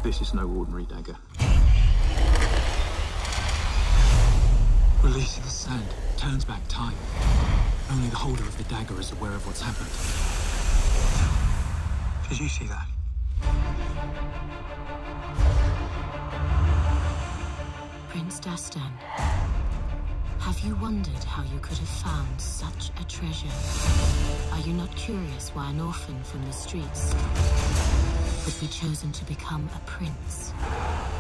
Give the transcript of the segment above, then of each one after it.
This is no ordinary dagger. Releasing the sand turns back time. Only the holder of the dagger is aware of what's happened. Did you see that? Prince Dastan, have you wondered how you could have found such a treasure? Are you not curious why an orphan from the streets would be chosen to become a prince?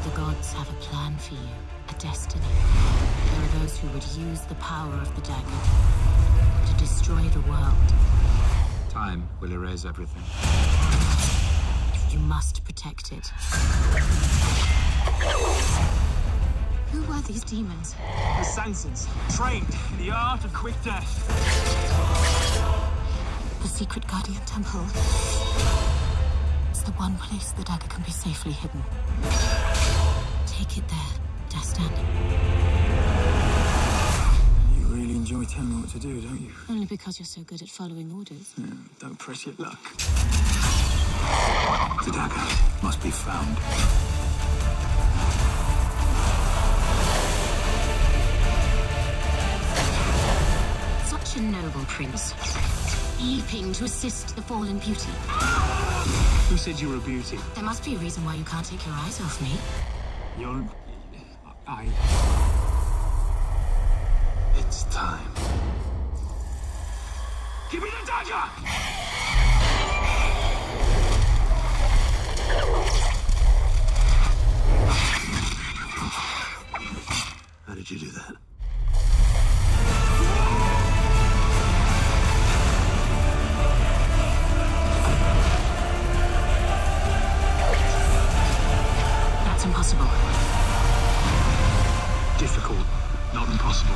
The gods have a plan for you, a destiny. There are those who would use the power of the dagger to destroy the world. Time will erase everything. You must protect it. Who were these demons? The Sansons, trained in the art of quick death. The secret guardian temple. It's the one place the dagger can be safely hidden. Take it there, Dastan. You really enjoy telling me what to do, don't you? Only because you're so good at following orders. Yeah, don't press your luck. The dagger must be found. Such a noble prince, leaping to assist the fallen beauty. Who said you were a beauty? There must be a reason why you can't take your eyes off me. It's time. Give me the dagger! How did you do that? That's impossible. Difficult, not impossible.